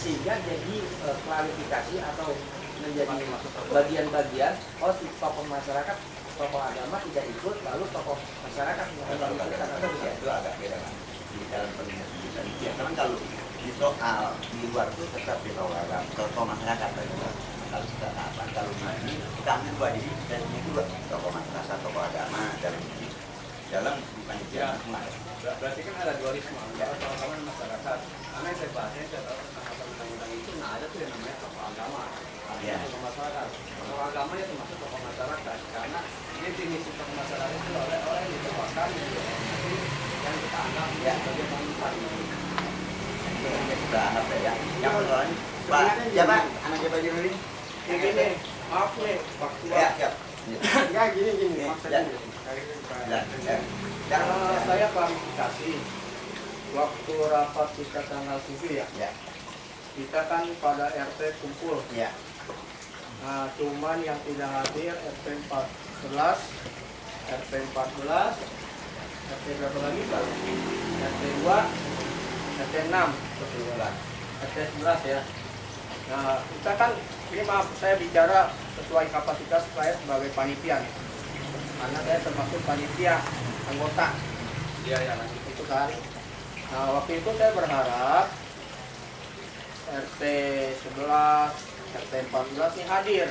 sehingga jadi klarifikasi atau menjadi bagian-bagian si tokoh masyarakat, tokoh agama tidak ikut, lalu tokoh masyarakat yang ikut atau tidak. Itu agak beda kan di dalam pendidikan. Ya, karena kalau di soal di luar itu tetap di tokoh masyarakat kalau sudah apa kalau ini kami dua diri dan ini dua tokoh masyarakat, tokoh agama dalam panitia semua. Berarti kan ada dualisme antara tokoh masyarakat. Karena yang saya bahasnya saya tahu tentang undang-undang itu, nah ada tuh yang namanya tokoh agama, tokoh masyarakat. Tokoh agama ya termasuk tokoh masyarakat, karena definisi tokoh masyarakat itu oleh orang yang ditokohkan yang kita anggap sebagai manfaat. Sudah anggap ya. Yang persoalan Pak, siapa? Anak siapa dulu ini? Gini, maaf nih, waktu Ya, siap. ya gini, maksudnya. Saya klarifikasi. Waktu rapat kita tanggal 7 ya. Ya. Kita kan pada RT kumpul. Ya. Nah, cuman yang tidak hadir RT 14, RT 14, RT berapa lagi Pak? RT 2, RT 6, RT 11 ya. Nah, kita kan, ini maaf saya bicara sesuai kapasitas saya sebagai panitia nih. Karena saya termasuk panitia, anggota. Iya, lanjut. Itu kan. Nah, waktu itu saya berharap RT 11, RT 14 ini hadir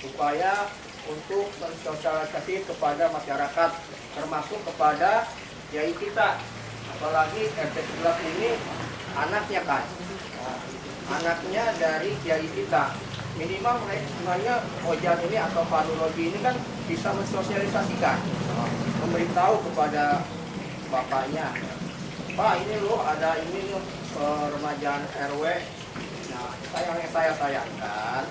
supaya untuk mensosialisasi kepada masyarakat, termasuk kepada kiai kita. Apalagi RT 11 ini anaknya kan, anaknya dari kiai kita. Minimal mereka Ojan ini atau Pak Nuroji ini kan bisa mensosialisasikan, memberitahu kepada bapaknya, Pak ini loh ada ini loh peremajaan RW. Nah, saya sayangkan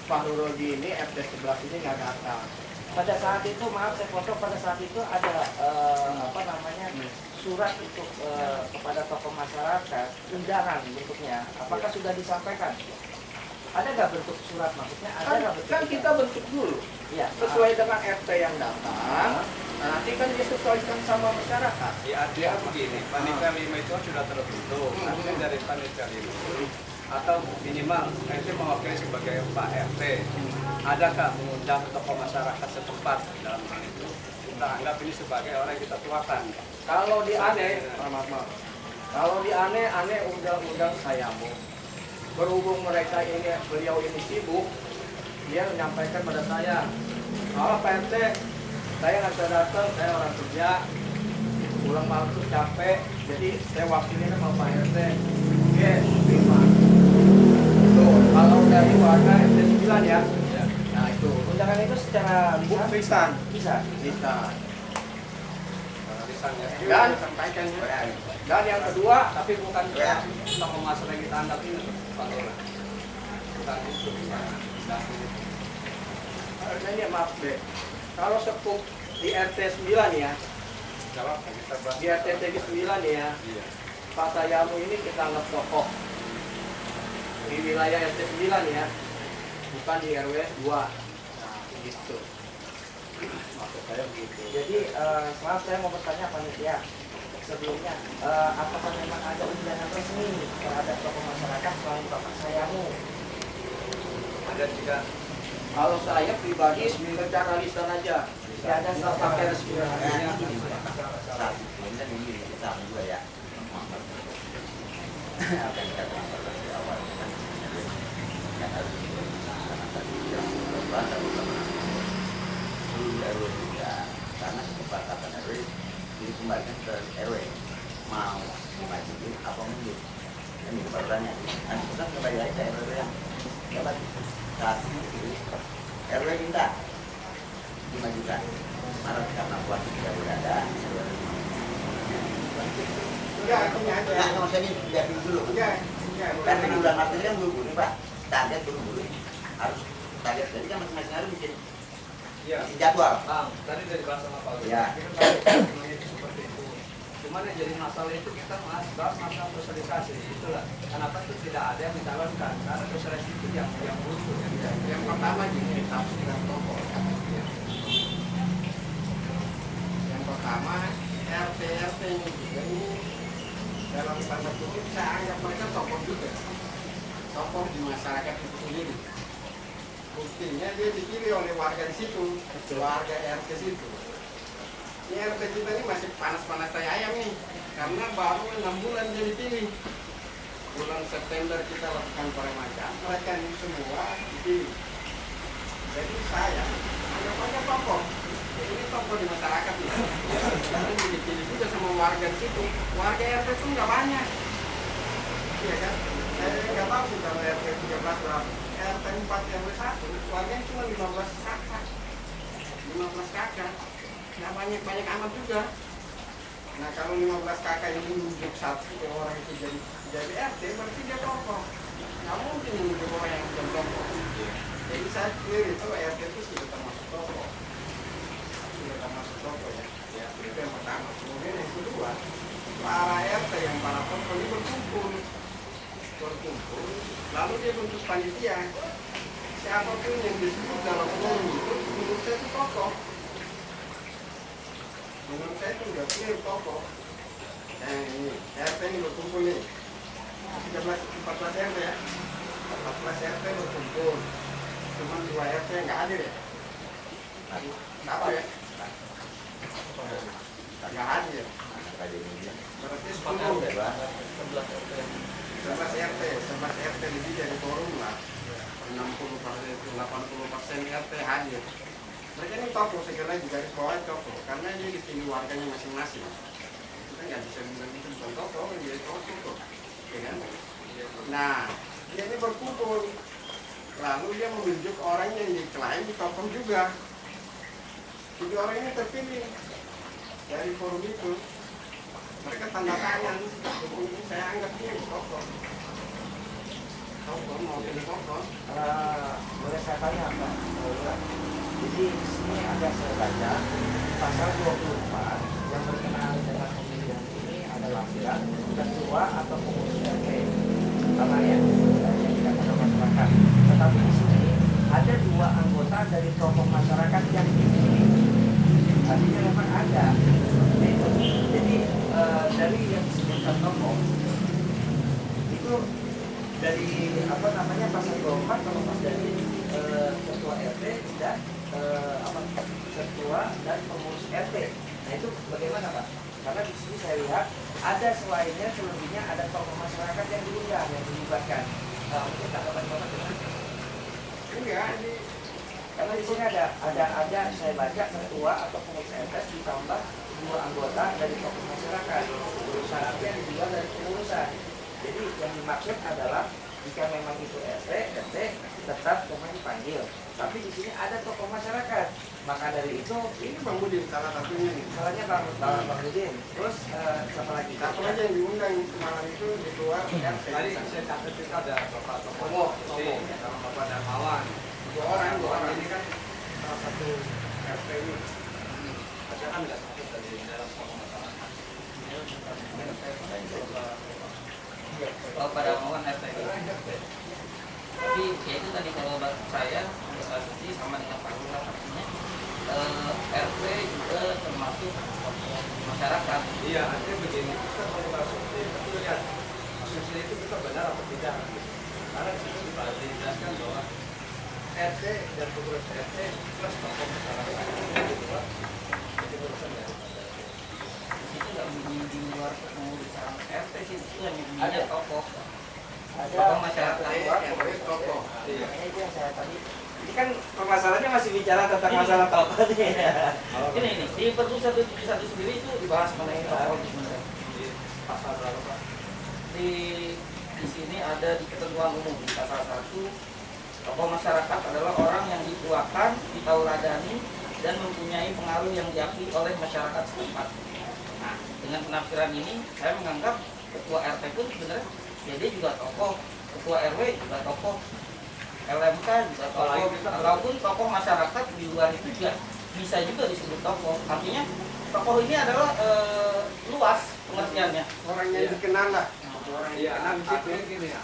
Pak Nuroji ini RT 11 ini nggak datang. Pada saat itu, maaf saya potong, pada saat itu ada surat untuk kepada tokoh masyarakat, undangan bentuknya. Apakah sudah disampaikan? Ada nggak bentuk surat maksudnya? Ada nggak bentuk? Kan kita bentuk dulu, ya, sesuai dengan RT yang datang. Nah, nanti kan disesuaikan sama masyarakat. Ya, artinya begini, panitia 5 itu sudah terbentuk. Artinya dari panitia 5 atau minimal RT mewakili sebagai Pak RT. Adakah mengundang tokoh masyarakat setempat dalam hal itu? Kita anggap ini sebagai orang yang kita tuakan. Kalau di aneh, kalau di aneh undang-undang saya mau. Berhubung mereka ini, beliau ini sibuk, dia menyampaikan pada saya, Pak RT, saya nggak bisa datang, saya orang kerja, pulang malam tuh capek, jadi saya wakilin sama Pak RT. Oke, terima. Tuh, kalau dari warga RT 9 ya, nah itu. Undangan itu secara Lisan. bisa. Dan yang kedua, Tapi bukan tokoh masyarakat yang kita anggap ini, Pak Lora. Bukan itu. ini maaf deh, kalau sepup di RT 9 ya, Jawab, kita bahas. di RT 9 ya, Iya. Pak Sayamu ini kita anggap tokoh di wilayah RT 9 ya, bukan di RW 2. Nah, gitu. Maksud saya begitu. Jadi maaf saya mau bertanya panitia sebelumnya, apakah memang ada undangan resmi terhadap tokoh masyarakat selain Bapak Sayamu? Ada juga. Kalau saya pribadi secara lisan aja, Tidak ada nggak pakai resmi. Saat ini ini kita juga ya. Apa yang kita lakukan di awal kan yang harus karena tadi yang berbahasa bersama dulu RW juga karena kesepakatan RW dikembalikan ke RW mau dimajuin apa mundur ini kebaruannya kan kita kembali lagi ke RW yang dapat saat ini RW minta dimajukan karena kuat tidak berada Ya, ini aja. nah nggak usah dilihat dulu Ya, kan di bulan Maret ini kan buru-buru Pak target buru-buru harus target jadi kan masing-masing harus bikin Iya. jadwal Tadi dari bahasa sama Pak Lora. Ya. Kita kan seperti itu. Cuman yang jadi masalah itu kita bahas masalah sosialisasi. Itulah kenapa itu tidak ada yang dicalonkan karena sosialisasi itu yang butuh yang pertama gini, tafsiran tokoh. Yang pertama RT juga ini dalam tanda kutip saya anggap mereka tokoh juga. tokoh di masyarakat itu sendiri. Buktinya dia dipilih oleh warga di situ, warga RT situ. Ini RT kita ini masih panas-panas tai ayam nih, karena baru 6 bulan dia dipilih. Bulan September kita lakukan peremajaan, mereka ini semua dipilih. Jadi saya anggap aja tokoh. Ini tokoh di masyarakat nih. Karena dia dipilih juga sama warga di situ. Warga RT itu nggak banyak. Iya kan? Saya nggak tahu sih kalau RT 13 berapa. RT 4 RW 1 warganya cuma 15 kakak. 15 kakak. Nggak banyak amat juga. Nah kalau 15 kakak ini menunjuk satu orang itu jadi RT, berarti dia tokoh. Nggak mungkin menunjuk orang yang bukan tokoh. Jadi saya clear itu RT itu sudah termasuk tokoh. Sudah termasuk tokoh ya. Ya itu yang pertama. Kemudian yang kedua, para RT yang para tokoh ini berkumpul, lalu dia bentuk panitia. Siapapun yang disebut dalam forum itu, menurut saya itu tokoh. Menurut saya itu udah clear tokoh. Ini RT ini berkumpul nih. 14 RT ya. 14 RT berkumpul. Cuman 2 RT nggak hadir ya. Kenapa ya? Nggak hadir. Berarti 11 RT lebih dari forum lah. 60%, 80% RT hadir. Mereka ini tokoh, segala juga di bawah tokoh, karena dia dipilih warganya masing-masing. Kita nggak bisa bilang itu bukan tokoh, dia tokoh, ya kan? Nah, dia ini berkumpul, lalu dia menunjuk orang yang diklaim tokoh juga. Jadi orang ini terpilih dari forum itu. Mereka tanda tangan, saya anggap dia tokoh. Tokoh mau jadi tokoh. Boleh saya tanya Pak? Jadi di sini ada saya baca pasal 24 yang berkenaan dengan pemilihan ini adalah bilang ketua atau pengurus RT sama yang dikatakan masyarakat. Tetapi di sini ada 2 anggota dari tokoh masyarakat yang dipilih. Artinya memang ada. Jadi dari yang disebutkan tokoh itu dari apa namanya pasal 24 kalau pas dari ketua RT dan ketua dan pengurus RT. Nah itu bagaimana Pak? Karena di sini saya lihat ada selainnya selebihnya ada tokoh masyarakat yang diundang yang dilibatkan. Mungkin tanggapan Bapak dengan Enggak, karena di sini ada saya baca ketua atau pengurus RT ditambah 2 anggota dari tokoh masyarakat. Syaratnya dijual dari pengurusan. Jadi yang dimaksud adalah jika memang itu RT tetap memang dipanggil. Tapi di sini ada tokoh masyarakat. Maka dari itu ini Bang Budin salah satunya nih. salahnya Bang Budin. Terus siapa lagi? Satu lagi yang diundang kemarin itu di luar RT. Tadi saya catat itu ada Bapak Tokoh, sama Bapak Darmawan. 2 orang. Ini kan salah satu RT ini. Ada kan nggak satu dari dalam tokoh masyarakat. Kalau pada Darmawan RT. Tapi ya itu tadi kalau saya sih sama dengan Pak Lurah artinya RT juga termasuk masyarakat. Iya, artinya begini, kita kalau asumsi itu lihat asumsi itu kita benar atau tidak. Karena di situ dijelaskan bahwa RT dan pengurus RT plus tokoh masyarakat itu dua jadi urusan dari Itu nggak di luar pengurusan RT sih, itu hanya bunyinya tokoh. Ada Tokoh masyarakat. Tokoh. Makanya itu yang saya tadi. Ini kan permasalahannya masih bicara tentang masalah tokoh nih. Ini di Perpu 171 sendiri itu dibahas mengenai tokoh sebenarnya. di pasal berapa Pak? Di sini ada di ketentuan umum di pasal 1, tokoh masyarakat adalah orang yang dituakan, ditauladani dan mempunyai pengaruh yang diakui oleh masyarakat setempat. Nah, dengan penafsiran ini saya menganggap ketua RT pun sebenarnya ya dia juga tokoh, ketua RW juga tokoh, LMK juga tokoh, ataupun tokoh masyarakat di luar itu juga bisa juga disebut tokoh. Artinya tokoh ini adalah luas pengertiannya. Orang yang dikenal lah. Orang Iya, yang dikenal di situ. artinya gini ya.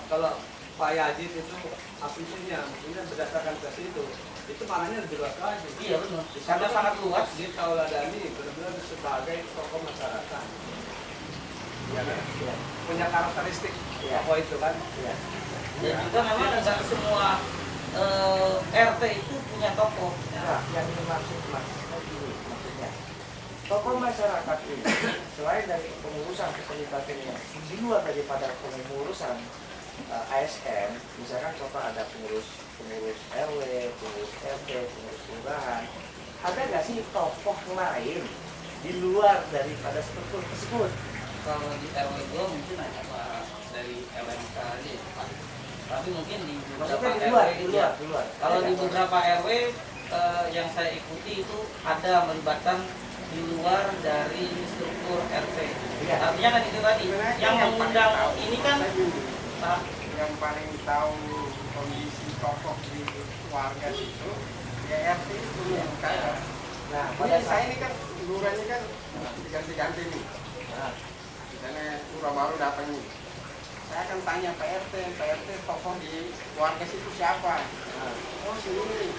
Kalau Pak Yajid itu asumsinya mungkin berdasarkan ke situ, itu maknanya lebih luas lagi. Iya benar. Karena sangat luas. Dia tauladani benar-benar sebagai tokoh masyarakat. ya kan? Iya. Punya karakteristik Iya. tokoh itu kan. Iya. Dan juga memang nggak semua RT itu punya tokoh. Nah, yang dimaksud mas, gini maksudnya. Tokoh masyarakat ini selain dari pengurusan keterlibatannya di luar daripada pengurusan ASN, misalkan contoh ada pengurus RW, pengurus RT, pengurus kelurahan, ada nggak sih tokoh lain di luar daripada struktur tersebut? Kalau di RW gua mungkin ada Pak dari LMK aja ya, Pak. Tapi mungkin di beberapa Maksudnya di luar, RW, di iya. luar, di luar. Kalau Ada di nggak? beberapa RW yang saya ikuti itu ada melibatkan di luar dari struktur RT. Iya. Artinya kan itu tadi Sebenarnya yang paling mengundang tahu, ini kan saya gini, Pak, yang paling tahu kondisi tokoh di warga itu ya RT itu yang saya. Nah, Ini pada saya saat ini kan lurahnya kan diganti-ganti nih. nah, Misalnya lurah baru datang nih. Saya akan tanya Pak RT tokoh di warga situ siapa? nah, Oh sini.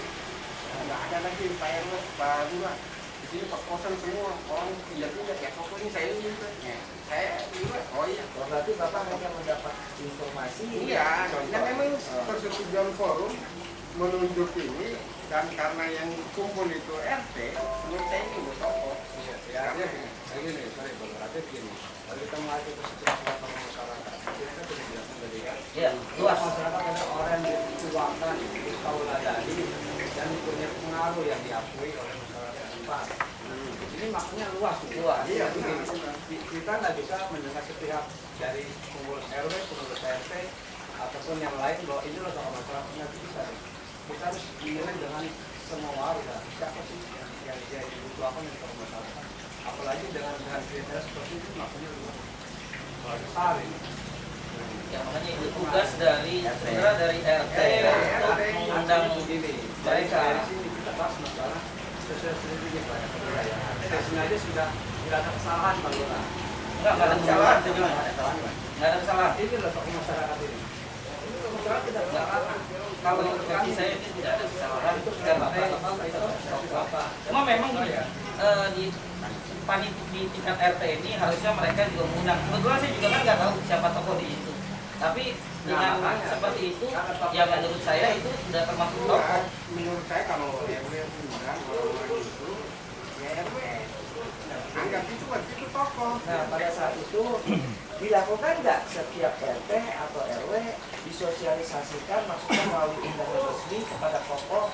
Nggak ada lagi Pak RW, Pak Lurah. Di sini kos-kosan semua orang pindah-pindah ya tokoh ini saya ini. Ya, saya Lurah. Oh iya. oh, berarti Bapak hanya mendapat informasi. Iya, nah memang persetujuan forum menunjuk ini dan karena yang kumpul itu RT, menurut saya ini udah tokoh. Ya, artinya gini, sorry, Bang, artinya gini. Kalau kita mengacu ke sejarah masyarakat, kita kan sudah dijelaskan tadi kan. ya luas. Masyarakat adalah orang yang dituakan, ditauladani, dan punya pengaruh yang diakui oleh masyarakat tempat. Ini maknanya luas. Luas. Iya, begini. Kita nggak bisa mendengar sepihak dari pengurus RW, pengurus RT, ataupun yang lain bahwa ini loh tokoh masyarakat, nggak bisa. Kita harus dinilai dengan semua warga. Siapa sih yang dia dituakan oleh tokoh masyarakat? Apalagi dengan kriteria seperti itu, makanya luas besar ini. Ya makanya itu tugas dari sebenarnya dari RT Ya, untuk mengundang begini. mereka. Dari sini kita bahas masalah sosialisasi Pak. Ya, dari sini aja sudah tidak ada kesalahan Pak Lurah. Nggak ada kesalahan, Tidak gimana? ada kesalahan. Pak. Nggak ada kesalahan. Ini loh tokoh masyarakat ini. Ini tokoh masyarakat tidak Nggak kesalahan. Kalau bagi saya itu tidak ada kesalahan. Cuma memang gini, di di tingkat RT ini harusnya mereka juga mengundang. Kebetulan saya juga kan nggak tahu siapa tokoh di situ. Tapi dengan seperti itu, ya menurut saya itu sudah termasuk tokoh. Menurut saya kalau RW undang orang-orang itu, ya RW anggap itu tokoh. Nah, pada saat itu dilakukan nggak setiap RT atau RW disosialisasikan, maksudnya melalui undangan resmi kepada tokoh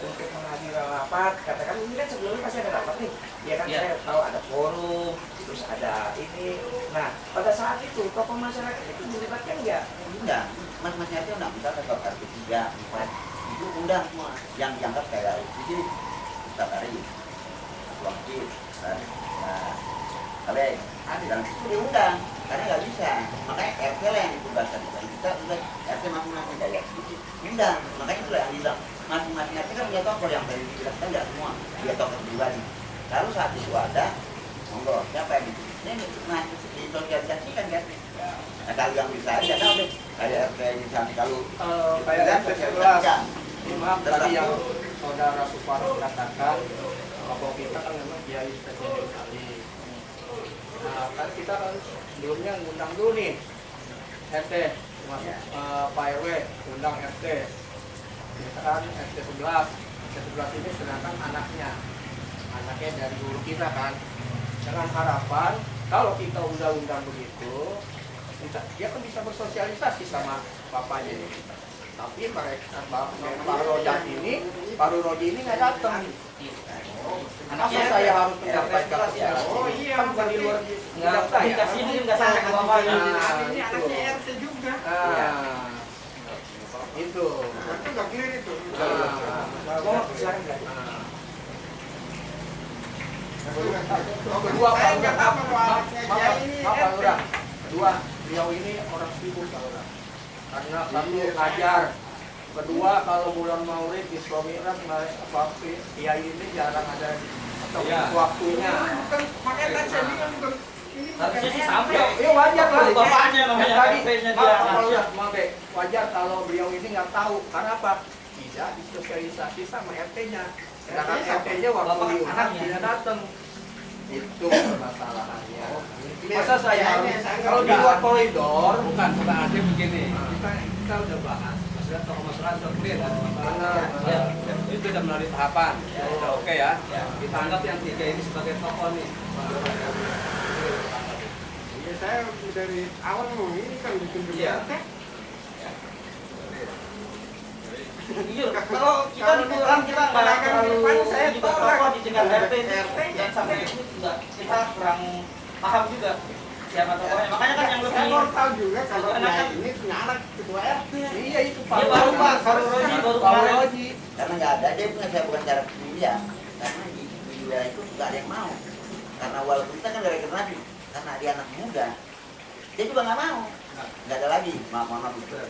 untuk menghadiri rapat. Katakan ini kan sebelumnya pasti ada rapat nih, ya kan? Ya. Saya tahu ada forum, terus ada ini. Nah, pada saat itu tokoh masyarakat itu dilibatkan nggak? Undang, mas-masnya itu undang, misalnya kalau RT 3, 4 itu undang semua yang dianggap kayak itu Ustaz Ari, wakil, nah, kalian dan itu diundang karena nggak bisa, makanya RT lah yang ditugaskan kita udah RT masing-masing kayak gitu undang, makanya itulah yang bilang masing-masing RT kan punya tokoh yang dari dijelaskan nggak semua dia tokoh pribadi, lalu saat itu ada monggo siapa yang itu ini nah disosialisasikan kan. Nah kalau yang bisa aja tahu deh kayak RT misalnya kalau Kayak kan RT 11. sosialisasikan. Maaf tadi yang saudara Suparno katakan bahwa kita kan memang kiai spesialis kali. Nah kan kita kan sebelumnya ngundang dulu nih RT masuk Pak RW undang RT. Misalkan RT 11 ini sedangkan anaknya dari guru kita kan, dengan harapan kalau kita undang-undang begitu dia kan bisa bersosialisasi sama bapaknya ini. Tapi mereka Pak Rodi ini nggak datang. Masa saya harus menyampaikan ke Ya. Oh iya, kan bukan di luar Nggak komunikasi mungkin nggak sampai ke bapaknya. ini anaknya RT juga. Itu. Itu nggak clear itu. Oh, silakan nggak? Kedua, Saya nggak tahu kalau anaknya Kiai ini Pak RT. Lurah. Kedua, beliau ini orang sibuk Pak Lurah. Karena satu ngajar. Kedua, kalau bulan Maulid di Mi'raj Kiai ini jarang ada atau waktunya. Bukan, makanya tadi saya bilang bukan ini Harusnya sih RT. sampai. Ya wajar lah. Bapaknya namanya Tadi, RT-nya maaf, dia. Pak Lurah, maaf deh. Wajar kalau beliau ini nggak tahu. Karena apa? Tidak disosialisasi sama RT-nya. Sedangkan RT-nya waktu Bapak diundang anaknya. tidak datang. Itu permasalahannya. Masa saya harus kalau di luar koridor bukan artinya begini. Kita udah bahas. Maksudnya tokoh masyarakat udah clear kan? Karena itu udah melalui tahapan. Udah oke ya. Kita anggap yang 3 ini sebagai tokoh nih. Ya, saya dari awal mau ini kan bikin Iya. Iya, kalau kita di kelurahan kita nggak terlalu saya juga tokoh di tingkat RT yang sampai itu juga kita kurang paham juga siapa tokohnya. Makanya kan yang saya lebih baru tahu juga kalau Karena dia kan- ini punya anak ketua RT. Iya itu dia baru Pak, baru Roji, baru kemarin. Karena nggak ada, dia punya saya bukan cara dia. Karena di wilayah itu nggak ada yang mau. Karena walaupun kita kan dari generasi, karena dia anak muda, dia juga nggak mau. Nggak ada lagi, maaf itu.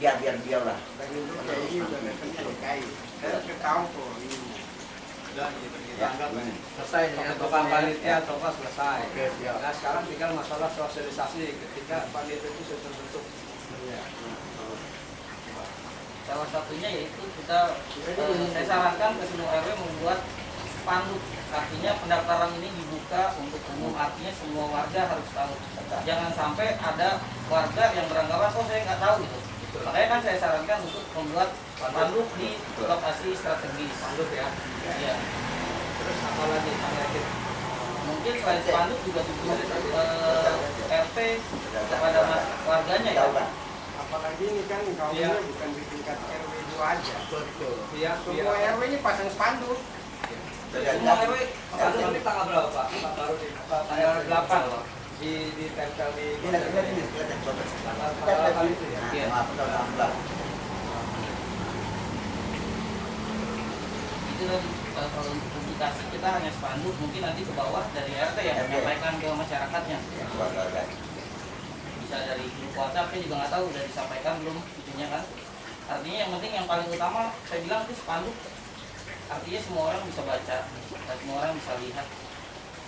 Biar lah. Dari dulu kayak ini udah datangnya DKI. Saya tahu kok ini. udah gitu kita Ya, anggap ini. selesai nih ya, tukang panitia tokoh selesai. Oke, siap. Nah sekarang tinggal masalah sosialisasi ketika panitia itu sudah terbentuk. Salah satunya yaitu kita saya sarankan ke semua RW membuat spanduk. Artinya pendaftaran ini dibuka untuk umum, artinya semua warga harus tahu. Jangan sampai ada warga yang beranggapan oh saya nggak tahu gitu. Makanya kan saya sarankan untuk membuat spanduk di lokasi strategis. Spanduk ya. Iya. Terus apa lagi penyakit? Mungkin selain spanduk juga dibuat RT kepada warganya ya. Tahu kan? Apalagi ini kan kaumnya bukan di tingkat RW 2 aja. Betul. Iya. Semua RW ini pasang spanduk. Semua RW Ini tanggal berapa Pak? Baru di tanggal 8 loh. Di tempel di tanggal 8 itu ya. Iya. Maaf, tahun 16. Itu tadi kalau untuk publikasi kita hanya spanduk, mungkin nanti ke bawah dari RT yang RT. menyampaikan ke masyarakatnya. Ya, keluarga. Bisa dari grup WhatsApp, saya juga nggak tahu udah disampaikan belum itunya kan. Artinya yang penting yang paling utama saya bilang itu spanduk. Artinya semua orang bisa baca, dan semua orang bisa lihat.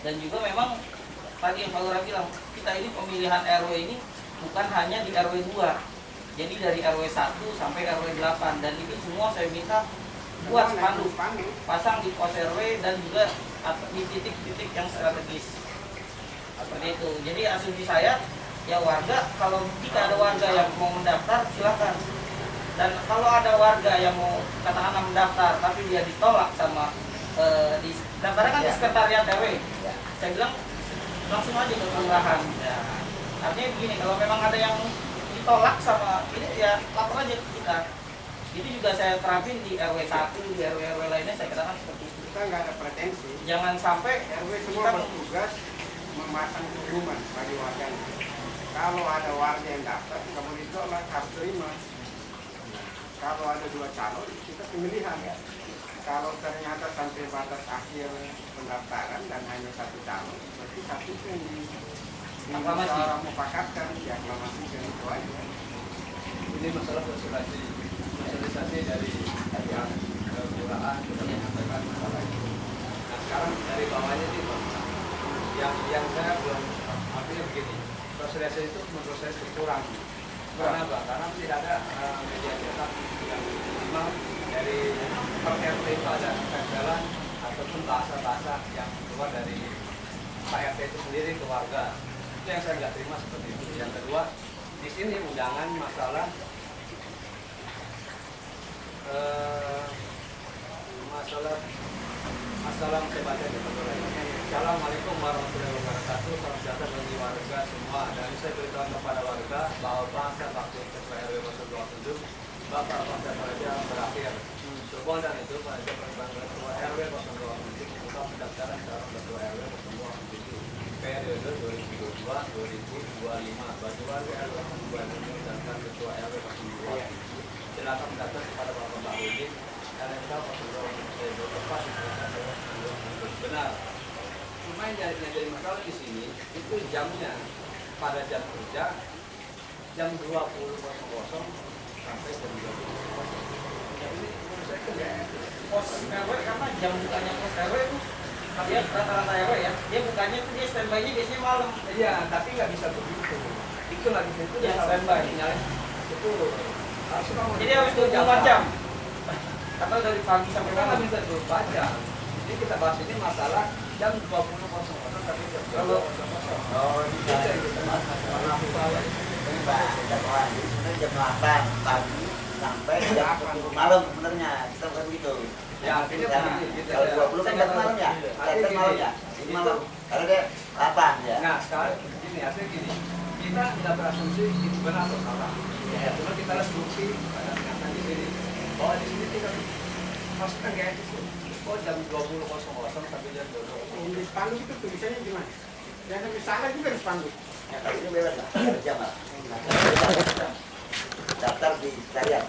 Dan juga memang tadi yang Pak Lurah bilang, kita ini pemilihan RW ini bukan hanya di RW 2. Jadi dari RW 1 sampai RW 8 dan itu semua saya minta buat spanduk, pasang di pos RW dan juga di titik-titik yang strategis. Seperti itu. Jadi asumsi saya ya warga, kalau jika ada warga yang mau mendaftar silakan. Dan kalau ada warga yang mau katakanlah mendaftar tapi dia ditolak sama di daftarnya kan di sekretariat RW. Saya bilang langsung aja ke kelurahan. Ya. Artinya begini, kalau memang ada yang ditolak sama ini ya lapor aja ke kita. Itu juga saya terapin di RW 1, di RW lainnya saya katakan seperti itu. Kita nggak ada pretensi. Jangan sampai RW semua kita bertugas memasang pengumuman bagi warganya. Kalau ada warga yang daftar, nggak boleh ditolak, harus terima. Kalau ada 2 calon, kita pemilihan. Kalau ternyata sampai batas akhir pendaftaran dan hanya 1 calon, berarti 1 itu yang Aklamasi. orang mufakatkan, diaklamasikan itu aja. Ini masalah sosialisasi dari pihak kelurahan kita menyampaikan masalah itu. Nah sekarang dari bawahnya ini Pak, yang saya belum artinya begini, sosialisasi itu menurut saya kurang. Karena apa? Karena tidak ada media cetak yang minimal dari per RT itu ada tempelan ataupun bahasa-bahasa yang keluar dari Pak RT itu sendiri ke warga. Itu yang saya nggak terima seperti itu. Yang kedua, di sini undangan masalah masalah kebaca di Assalamualaikum warahmatullahi wabarakatuh. Salam sejahtera bagi warga semua. Dan saya beritahu kepada warga bahwa masa bakti ketua RW 027 Bapak Pasca Praja berakhir. Sebuah dan itu pada perkembangan ketua RW 027 membuka pendaftaran calon ketua RW 027 periode 2022-2025 bagi warga RW 027 dan ketua RW 027. Silakan mendaftar kepada Bapak Bahudin RMK 027 benar. Cuma yang jadi masalah di sini itu jamnya pada jam kerja jam 20.00 sampai jam 20.00. Ini menurut saya kerja pos RW karena jam bukanya pos RW itu dia rata-rata RW ya, dia bukanya itu dia standby-nya biasanya malam. iya, tapi nggak bisa begitu. Itu lagi itu Ya, standby. Itu harus kamu. Jadi harus 24 jam. Atau dari pagi sampai Kita nggak malam. bisa 24 jam. Jadi kita bahas ini masalah jam 20.00 tapi jam Kalau 20.00. Oh, ini saya ini Pak, jadwal. Jadi sebenarnya jam 8 pagi sampai jam 10 malam sebenarnya. Kita bukan gitu. Ya, artinya Ya, begini, gitu kalau ya. 20 kan jam malam ya. Artinya Jam malam gini. ya. Ini malam. Karena dia 8 ya. Nah, sekarang gini, artinya gini. Kita tidak berasumsi itu benar atau salah. Ya, cuma kita harus bukti pada kenyataan di sini. Bahwa di sini tidak maksudnya nggak etis loh. Oh jam 20.00 sampai jam 20.00. Di spanduk itu tulisannya gimana? Jangan sampai salah juga di spanduk. Ya, kalau ini bebas lah. Jam lah. Daftar di sekalian.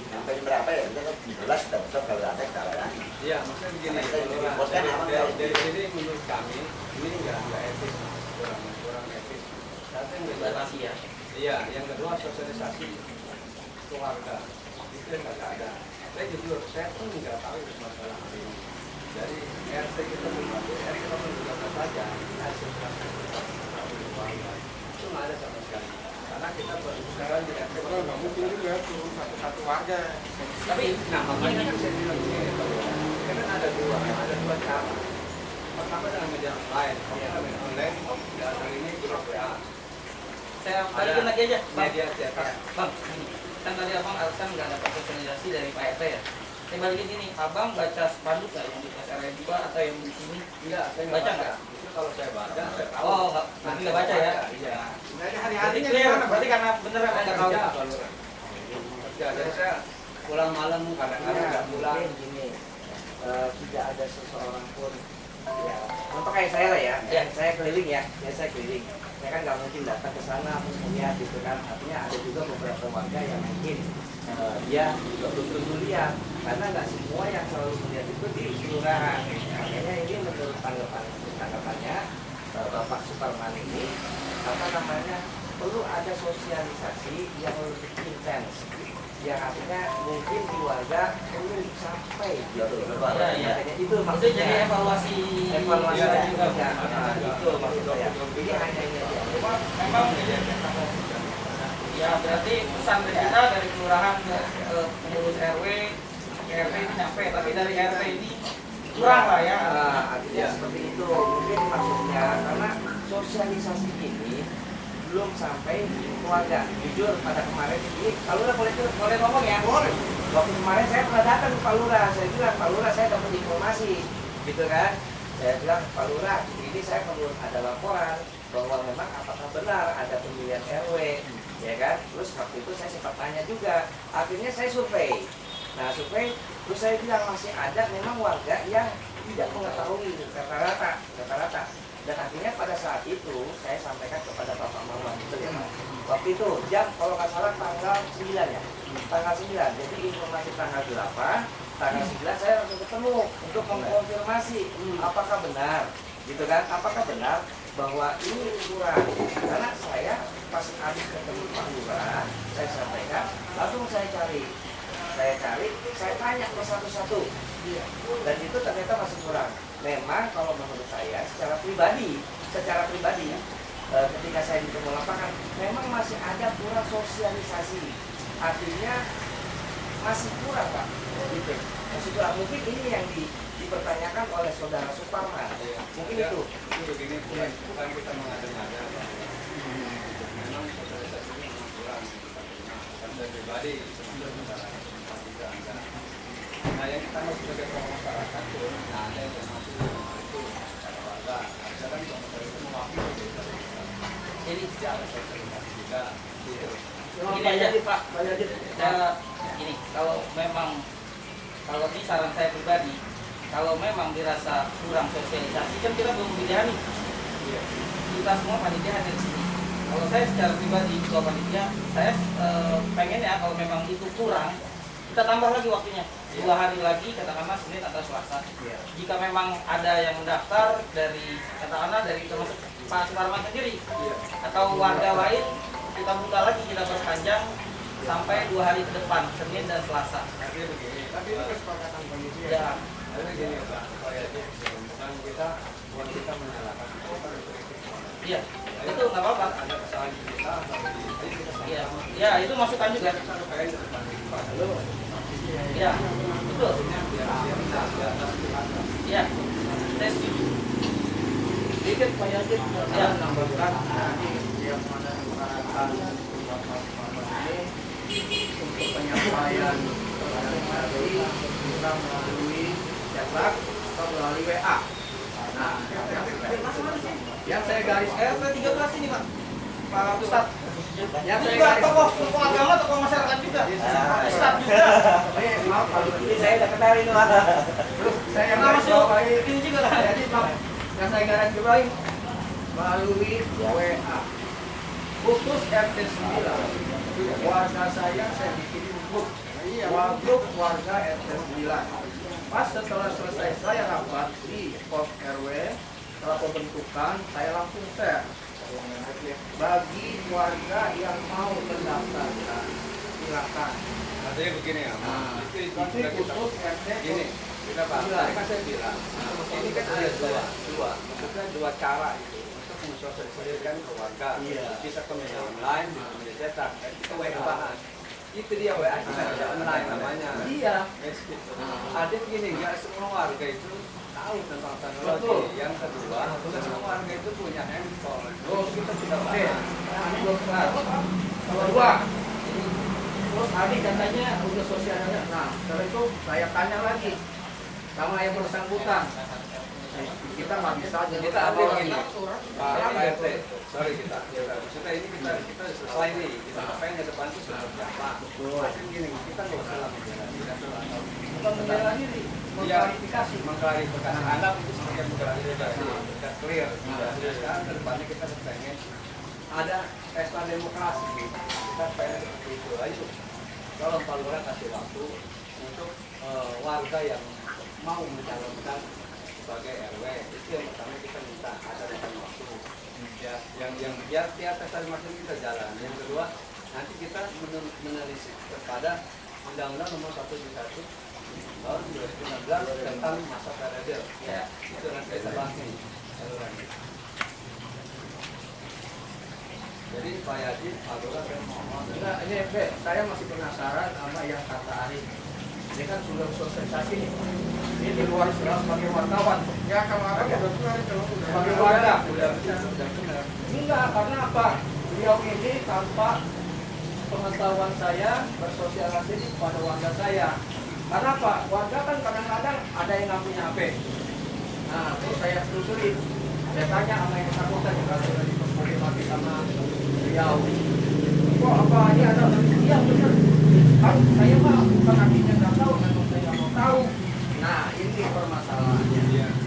Sampai berapa ya? Kita kan jelas daftar kalau ada salah. Iya, maksudnya begini. Kita Lurah. bikin pos kan aman kalau Dari sini menurut kami ini nggak etis, kurang etis. Satu yang kedua, batasi ya. iya, yang kedua sosialisasi keluarga itu yang nggak ada. Saya jujur, saya pun nggak tahu masalah ini. Dari RT kita membantu, RT kita menunjukkan saja hasil keluarga itu nggak ada sama sekali. Karena kita sekarang di RT Kalau nggak mungkin juga turun satu-satu warga. Tapi nah makanya kan saya bilang begini Pak Lurah. Karena ada dua cara. Pertama dengan media online, kita media online, dan ini grup WA. saya balikin lagi aja, Bang. Media cetak. Bang, ini kan tadi abang alasan nggak dapat sosialisasi dari Pak RT ya. Saya balikin gini, abang baca spanduk nggak yang di SRN 2 atau yang di sini? Enggak, saya Baca nggak? Itu kalau saya baca, saya tahu. Oh, nanti nggak baca ya? Iya. Jadi Berarti hari-harinya clear, gimana? berarti karena beneran ada tahu. Kerja, Pak Lurah. Kerja, jadi saya pulang malam kadang-kadang Ya, nggak pulang. mungkin gini, tidak ada seseorang pun ya, contoh kayak saya lah ya, Ya. saya keliling ya, saya keliling, saya kan nggak mungkin datang ke sana terus melihat gitu kan, artinya ada juga beberapa warga yang mungkin dia juga belum tentu lihat, karena nggak semua yang selalu melihat itu di kelurahan. Makanya ini menurut tanggapannya Bapak Suparman ini apa namanya perlu ada sosialisasi yang lebih intens, yang artinya mungkin di warga perlu sampai gitu. Iya, iya. Makanya itu Maksudnya maksudnya jadi evaluasi evaluasi Iya, juga iya. itu maksud saya. Ini hanya ini aja. Cuma memang ya berarti pesan dari kita dari kelurahan ke pengurus RW ke RT ini nyampe, tapi dari RT ini kurang lah ya. Artinya seperti itu mungkin maksudnya, karena sosialisasi ini belum sampai di keluarga. Jujur pada kemarin ini Pak Lurah boleh ngomong ya. Boleh. Waktu kemarin saya pernah datang ke Pak Lurah, saya bilang Pak Lurah saya dapat informasi gitu kan. Saya bilang Pak Lurah ini saya perlu ada laporan bahwa memang apakah benar ada pemilihan RW ya kan. Terus waktu itu saya sempat tanya juga, akhirnya saya survei. Nah survei terus saya bilang masih ada memang warga yang tidak mengetahui rata-rata. Dan akhirnya pada saat itu saya sampaikan kepada Bapak Marwan gitu ya. Waktu itu jam kalau nggak salah tanggal 9 ya. Tanggal 9. Jadi informasi tanggal 8, tanggal 9 saya langsung ketemu untuk mengkonfirmasi apakah benar gitu kan. Apakah benar bahwa ini kurang. Karena saya pas habis ketemu Pak Lurah, saya sampaikan, langsung saya cari, saya tanya ke satu-satu. Dan itu ternyata masih kurang. Memang kalau menurut saya secara pribadi ketika saya ditemu lapangan memang masih ada kurang sosialisasi, artinya masih kurang Pak, gitu. Masih kurang. Mungkin ini yang dipertanyakan oleh saudara Suparman, mungkin Ya, itu. begini, bukan kita mengada-ngada. Memang sosialisasinya memang kurang. Kan saya pribadi juga ada. Nah yang kita harus sebagai tokoh masyarakat itu ada yang termasuk itu ada warga, ada kan tokoh itu mewakili. Jadi tidak ada sosialisasi juga. Gitu. Gini aja Pak, ini kalau memang ini saran saya pribadi, kalau memang dirasa kurang sosialisasi kan kita belum pilihan nih. Iya. Kita semua panitia hadir di sini. Kalau saya secara pribadi ketua panitia, saya pengen ya kalau memang itu kurang, kita tambah lagi waktunya 2 hari lagi, katakanlah Senin atau Selasa. Jika memang ada yang mendaftar dari katakanlah dari termasuk Pak Suparman sendiri atau warga lain, kita buka lagi, kita perpanjang sampai 2 hari ke depan, Senin dan Selasa. Artinya begini, Tapi itu kesepakatan panitia. Ya, artinya gini Pak, supaya bukan kita buat kita menyalahkan kita mengkritik. iya, itu nggak apa-apa. Ada kesalahan di kita atau di kita Iya, ya itu masukan juga. supaya ke depan Pak. Iya, betul. Biar kita Iya, Saya setuju. Sedikit Pak Yazid Ya. menambahkan tadi yang mana mengharapkan Bapak ini untuk penyampaian dari bisa melalui cetak atau melalui WA. Nah, Yang saya garis RT 13 ini Pak. Pak Ustadz. yang Ini saya juga garis tokoh agama, tokoh masyarakat juga. Ustadz juga. maaf kalau Ini saya udah kenal ini Pak. terus saya Nggak garis masuk bawahi ini juga kan. jadi maaf yang saya garis bawahi melalui WA khusus RT 9 warga saya bikin grup grup warga RT 9 pas setelah selesai saya rapat di pos RW setelah pembentukan saya langsung share bagi warga yang mau mendaftarkan silakan. Artinya begini ya, Nah, itu tapi sudah kita khusus RT gini, kita Pak, tadi kan saya bilang, ini kan ada dua, maksudnya dua cara itu untuk mensosialisasikan ke warga. Iya. Bisa ke media online, bisa ke media cetak, dan kita WA bahan. Itu dia WA kita media online namanya. Iya. Yes, gitu. Ada begini, nggak semua warga itu tahu tentang teknologi. Betul. Yang kedua, bukan semua warga itu punya handphone. Oh, Kita sudah Oke, bahas. nah, ini belum kelar. Kedua, terus tadi katanya udah sosialnya. Nah, setelah itu saya tanya lagi sama yang bersangkutan. Kita nggak bisa jadi Kita ambil lagi. ini, Pak RT, sorry kita, maksudnya ini kita selesai nih, kita pengen ke depan itu seperti apa? Tapi gini, kita nggak usah lah membela diri, Bukan membela diri, mengklarifikasi. mengklarifikasi, anggap itu sebagai mengklarifikasi, kita clear. Sekarang ke depannya kita pengen ada pesta demokrasi, kita pengen seperti itu. Ayo, kalau Pak Lurah kasih waktu untuk warga yang mau mencalonkan sebagai RW, itu yang pertama kita minta ada rekan waktu ya, yang biar tiap pesta demokrasi kita jalan. Yang kedua, nanti kita menelisik kepada Undang-Undang Nomor 1 tahun 2016 tentang masa periode. Ya, itu nanti kita bahas nih salurannya. Jadi Pak Yadi, Pak Lurah saya mohon. Enggak, ini saya masih penasaran sama yang kata Arif. Ini kan sudah sosialisasi nih. Ini di luar istilah sebagai wartawan. Ya kalau apa udah keluar itu Sebagai warga. Udah benar. Enggak, karena apa? Beliau ini tanpa pengetahuan saya bersosialisasi kepada warga saya. Karena apa? Warga kan kadang-kadang ada yang nggak punya HP. Nah, terus saya telusuri. Saya tanya sama yang bersangkutan yang kalau sudah dikonfirmasi sama beliau. Kok apa ini ada? Iya benar. Kan saya mah bukan artinya nggak tahu, memang saya nggak mau tahu. Nah, ini permasalahannya.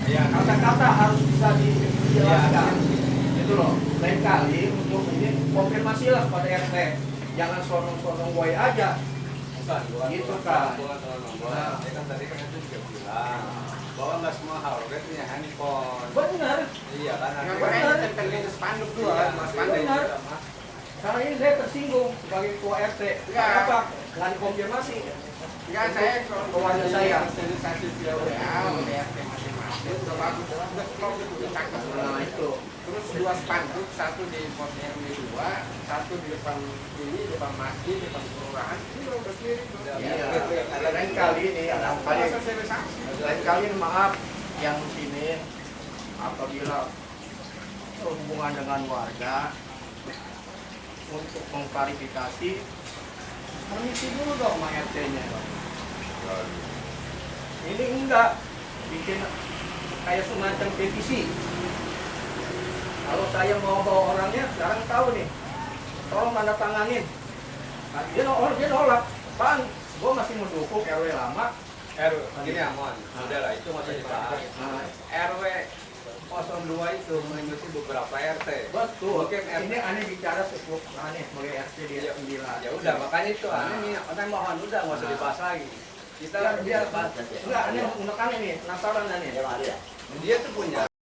Ya, Kata-kata harus bisa dijelaskan. Itu loh. Lain kali untuk ini konfirmasilah pada RT. Jangan sonong-sonong boy aja. bukan Gitu kan. bukan Nah. ya kan tadi kan itu juga bilang bahwa nggak semua warga punya handphone. Benar. Iya kan, yang artinya- benar tempelin ke spanduk tuh Iya, mas benar. spanduk. Karena ini saya tersinggung sebagai ketua RT. Enggak. Kenapa? Nggak dikonfirmasi. Enggak, saya kalau Keluarga saya. sosialisasi via WA oleh RT masing-masing udah bagus, udah klop, udah cakep. Nah itu. Terus 2 spanduk, satu di pos RW 2, satu di depan ini, depan masjid, depan kelurahan. Itu udah clear itu. Iya. Lain kali ini, lain kali, Sosialisasi. lain kali maaf yang di sini apabila hubungan dengan warga untuk mengklarifikasi, permisi dulu dong sama RT-nya. Ini enggak bikin kayak semacam petisi. Kalau saya mau bawa orangnya, sekarang tahu nih, tolong tanda tanganin. Nah, dia nolak. Pan, gue masih mendukung RW lama. Gini Amon, udah lah itu masih dibahas. Nah, RW 02 itu mengikuti beberapa RT. betul. Mungkin RT Ini aneh bicara sesuatu aneh sebagai RT di Ya, 9. ya udah makanya itu aneh nih, aneh mohon udah nggak usah dibahas lagi. Kita Biar, enggak, aneh menekan ini, penasaran aneh. dia tuh punya